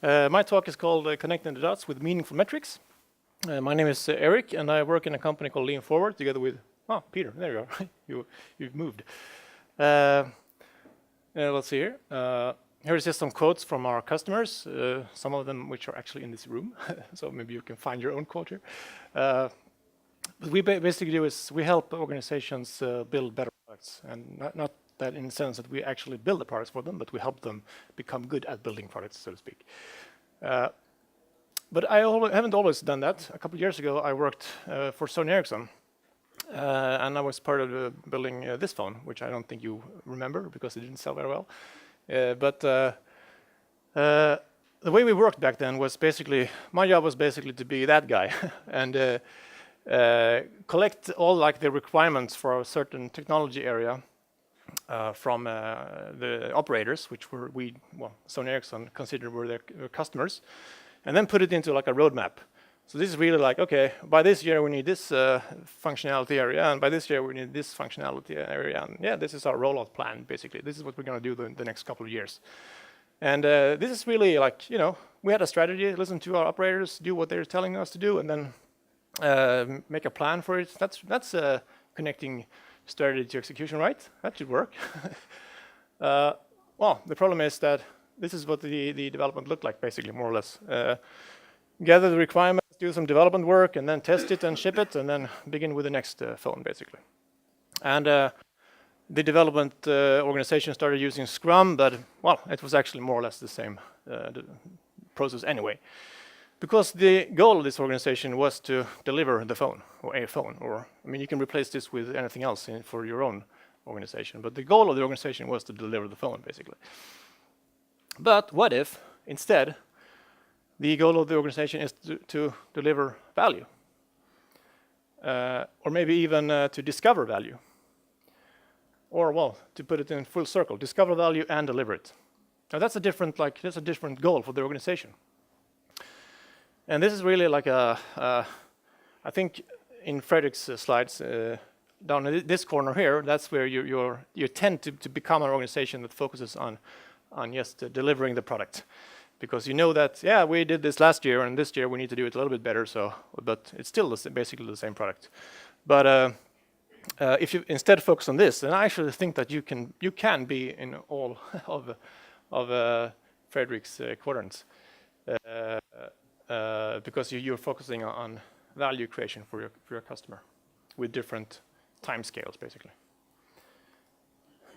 My talk is called Connecting the Dots with Meaningful Metrics. My name is Erik, and I work in a company called Lean Forward together with Peter. There you are. You've moved. Let's see here. Here is just some quotes from our customers, some of them which are actually in this room, so maybe you can find your own quote here. What we basically do is we help organizations build better products, and not that in the sense that we actually build the products for them, but we help them become good at building products, so to speak. But I haven't always done that. A couple of years ago, I worked for Sony Ericsson, and I was part of building this phone, which I don't think you remember because it didn't sell very well. But the way we worked back then was basically, my job was basically to be that guy and collect all like the requirements for a certain technology area from the operators, which were Sony Ericsson considered were their customers, and then put it into like a roadmap. So this is really like, okay, by this year we need this functionality area, and by this year we need this functionality area, and yeah, this is our rollout plan, basically. This is what we're going to do the next couple of years. And this is really like, we had a strategy, listen to our operators, do what they're telling us to do, and then make a plan for it. That's connecting strategy to execution, right? That should work. Well, the problem is that this is what the development looked like, basically, more or less. Gather the requirements, do some development work, and then test it and ship it, and then begin with the next phone, basically. And the development organization started using Scrum, but, well, it was actually more or less the same process anyway. Because the goal of this organization was to deliver the phone, or a phone, or, I mean, you can replace this with anything else for your own organization, but the goal of the organization was to deliver the phone, basically. But what if, instead, the goal of the organization is to deliver value, or maybe even to discover value, or well, to put it in full circle, discover value and deliver it. Now that's a different goal for the organization, and this is really like I think in Fredrik's slides down in this corner here, that's where you tend to become an organization that focuses on just delivering the product. Because you know that, yeah, we did this last year, and this year we need to do it a little bit better. But it's still basically the same product. But if you instead focus on this, then I actually think that you can be in all of Fredrik's quadrants, because you're focusing on value creation for your customer with different time scales, basically.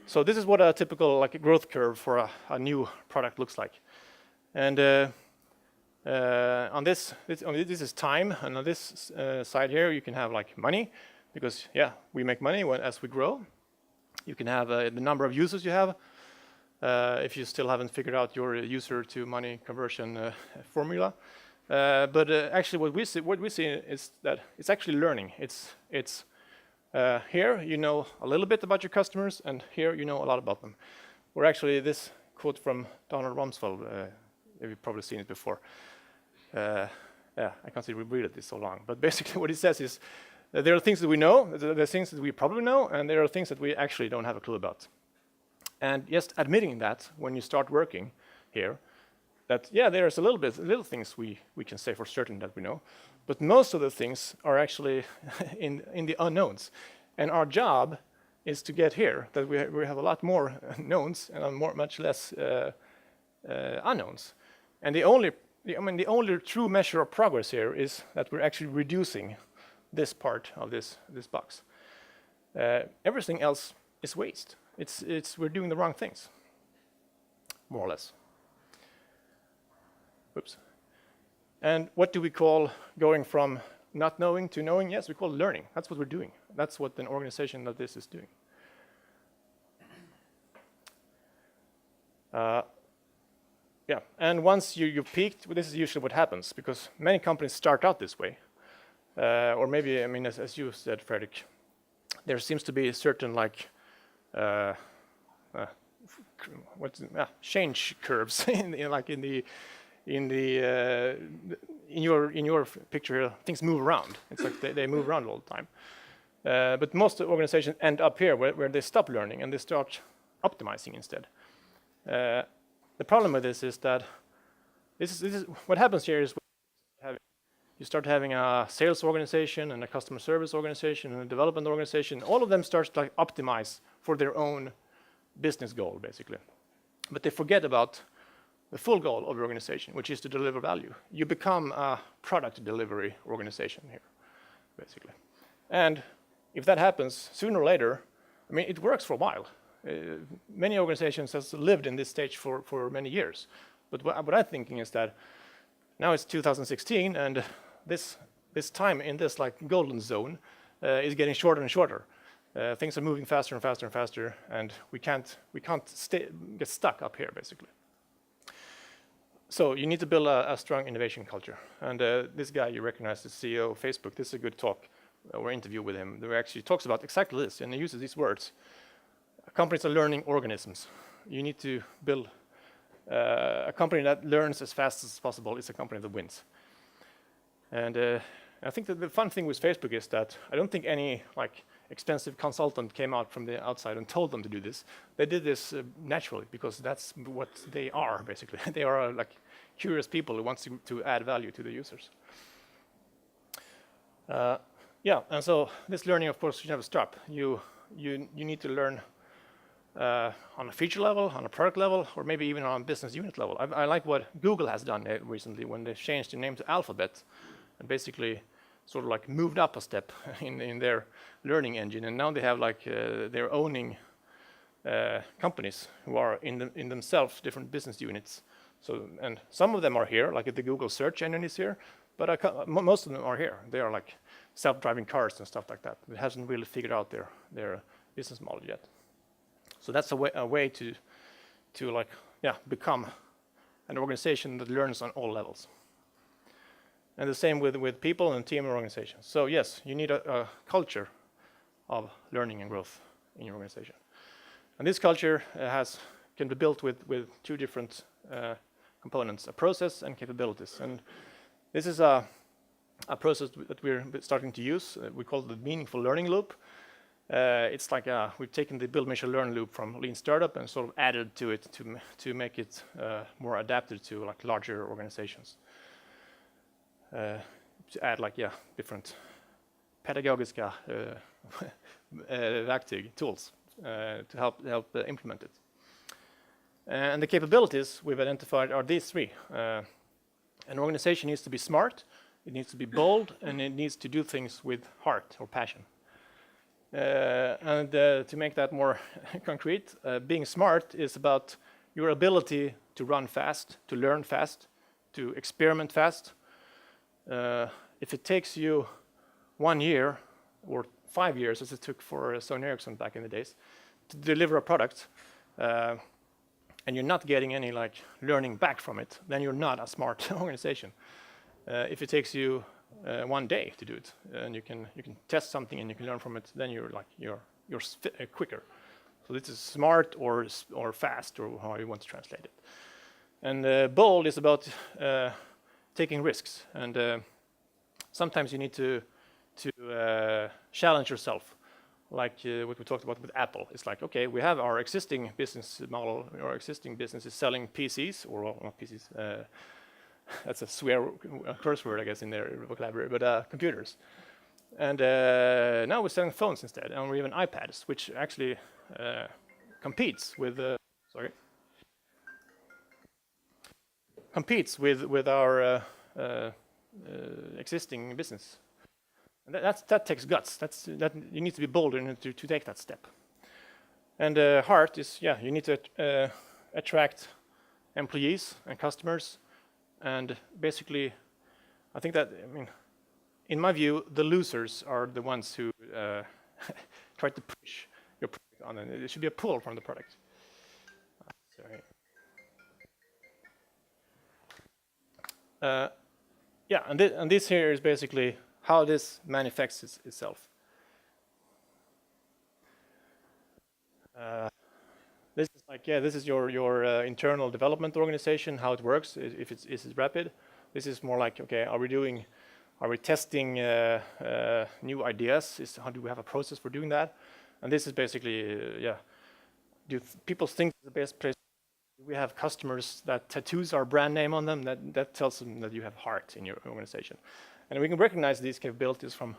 So this is what a typical growth curve for a new product looks like. And on this is time, and on this side here you can have like money, because yeah, we make money as we grow. You can have the number of users you have, if you still haven't figured out your user to money conversion formula. But actually, what we see is that it's actually learning. It's here you know a little bit about your customers, and here you know a lot about them. Or actually, this quote from Donald Rumsfeld. You've probably seen it before. Yeah, I can't see we read it this so long. But basically what he says is that there are things that we know, there are things that we probably know, and there are things that we actually don't have a clue about. And just admitting that when you start working here, that yeah, there's little things we can say for certain that we know, but most of the things are actually in the unknowns. And our job is to get here, that we have a lot more knowns and much less unknowns. And the only true measure of progress here is that we're actually reducing this part of this box. Everything else is waste. We're doing the wrong things, more or less. Oops. And what do we call going from not knowing to knowing? Yes, we call it learning. That's what we're doing. That's what an organization like this is doing. Yeah, and once you've peaked, this is usually what happens, because many companies start out this way. Or maybe, I mean, as you said, Fredrik, there seems to be a certain change curves in your picture here. Things move around. It's like they move around all the time. But most organizations end up here where they stop learning and they start optimizing instead. The problem with this is that this is what happens here is you start having a sales organization and a customer service organization and a development organization. All of them start to like optimize for their own business goal, basically. But they forget about the full goal of the organization, which is to deliver value. You become a product delivery organization here, basically. And if that happens sooner or later, I mean, it works for a while. Many organizations have lived in this stage for many years. But what I'm thinking is that now it's 2016, and this time in this like golden zone is getting shorter and shorter. Things are moving faster and faster and faster, and we can't get stuck up here, basically. So you need to build a strong innovation culture. And this guy you recognize, the CEO of Facebook, this is a good talk or interview with him. Where he actually talks about exactly this, and he uses these words. Companies are learning organisms. You need to build a company that learns as fast as possible is a company that wins. And I think that the fun thing with Facebook is that I don't think any like expensive consultant came out from the outside and told them to do this. They did this naturally because that's what they are, basically. They are like curious people who want to add value to the users. Yeah, and so this learning, of course, should never stop. You need to learn on a feature level, on a product level, or maybe even on a business unit level. I like what Google has done recently when they changed the name to Alphabet and basically sort of like moved up a step in their learning engine, and now they have like they're owning companies who are in themselves different business units. So, and some of them are here, like the Google search engine is here, but most of them are here. They are like self-driving cars and stuff like that. It hasn't really figured out their business model yet. So that's a way to like become an organization that learns on all levels. And the same with people and team organizations. So yes, you need a culture of learning and growth in your organization. And this culture can be built with two different components: a process and capabilities. And this is a process that we're starting to use. We call it the meaningful learning loop. It's like we've taken the build, measure, learn loop from Lean Startup and sort of added to it to make it more adapted to like larger organizations. To add like different pedagogiska verktyg, tools to help implement it. And the capabilities we've identified are these three. An organization needs to be smart, it needs to be bold, and it needs to do things with heart or passion. And to make that more concrete, being smart is about your ability to run fast, to learn fast, to experiment fast. If it takes you 1 year or 5 years, as it took for Sony Ericsson back in the days, to deliver a product, and you're not getting any like learning back from it, then you're not a smart organization. If it takes you 1 day to do it, and you can test something and you can learn from it, then you're quicker. So this is smart or fast, or how you want to translate it. And bold is about taking risks, and sometimes you need to challenge yourself, like what we talked about with Apple. It's like, okay, we have our existing business model, our existing business is selling PCs, or well, not PCs, that's a curse word, I guess, in their vocabulary, but computers. And now we're selling phones instead, and we're even iPads, which actually competes with our existing business. And that takes guts. That you need to be bold in to take that step. And heart is you need to attract employees and customers, and basically, I think that in my view, the losers are the ones who try to push your product on, and it should be a pull from the product. Sorry. And this here is basically how this manifests itself. This is like this is your internal development organization, how it works. If it's rapid, this is more like, okay, are we testing new ideas? How do we have a process for doing that? And this is basically do people think the best place we have customers that tattoos our brand name on them. That tells them that you have heart in your organization. And we can recognize these capabilities from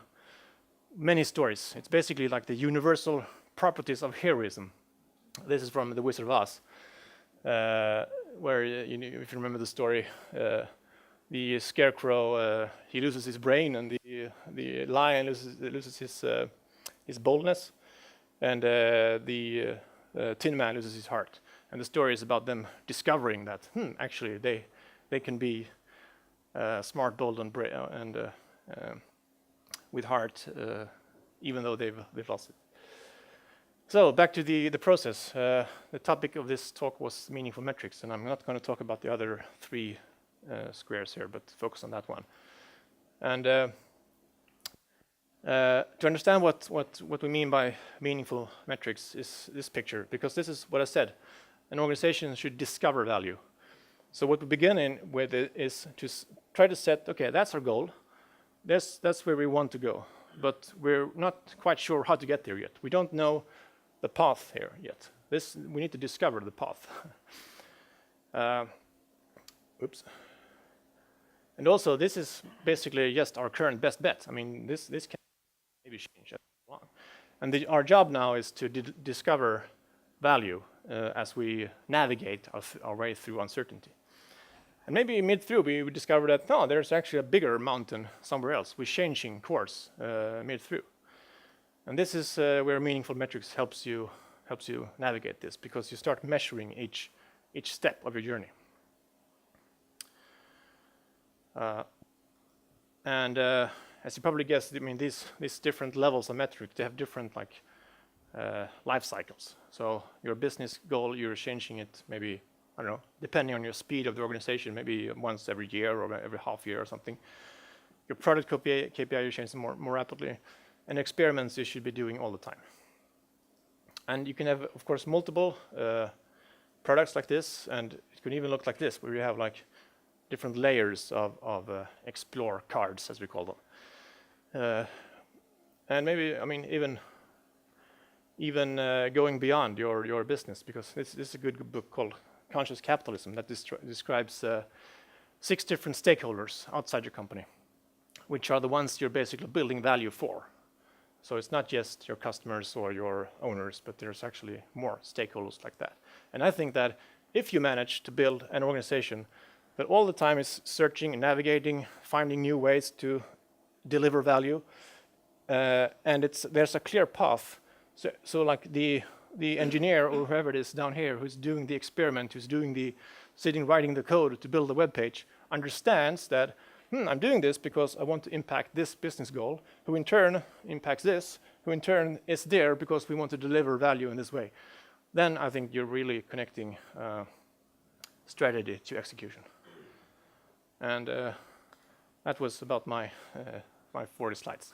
many stories. It's basically like the universal properties of heroism. This is from The Wizard of Oz, where, if you remember the story, the scarecrow, he loses his brain, and the lion loses his boldness, and the Tin Man loses his heart. And the story is about them discovering that actually they can be smart, bold, and with heart, even though they've lost it. So back to the process. The topic of this talk was meaningful metrics, and I'm not going to talk about the other three squares here, but focus on that one. And to understand what we mean by meaningful metrics is this picture, because this is what I said. An organization should discover value. So what we begin with is to try to set, okay, that's our goal. That's where we want to go, but we're not quite sure how to get there yet. We don't know the path here yet. We need to discover the path. Oops. And also, this is basically just our current best bet. I mean, this can maybe change as we go along. And our job now is to discover value as we navigate our way through uncertainty. And maybe mid-through we discover that, no, there's actually a bigger mountain somewhere else. We're changing course mid-through. And this is where meaningful metrics helps you navigate this, because you start measuring each step of your journey. As you probably guessed, I mean, these different levels of metric, they have different life cycles. So your business goal, you're changing it maybe, I don't know, depending on your speed of the organization, maybe once every year or every half year or something. Your product KPI, you change more rapidly. And experiments you should be doing all the time. And you can have, of course, multiple products like this, and it can even look like this, where you have different layers of explore cards, as we call them. And maybe, I mean, even going beyond your business, because this is a good book called Conscious Capitalism that describes 6 different stakeholders outside your company, which are the ones you're basically building value for. So it's not just your customers or your owners, but there's actually more stakeholders like that. And I think that if you manage to build an organization that all the time is searching and navigating, finding new ways to deliver value, and there's a clear path. So like the engineer or whoever it is down here who's doing the experiment, who's writing the code to build a web page, understands that I'm doing this because I want to impact this business goal, who in turn impacts this, who in turn is there because we want to deliver value in this way. Then I think you're really connecting strategy to execution. And that was about my 40 slides.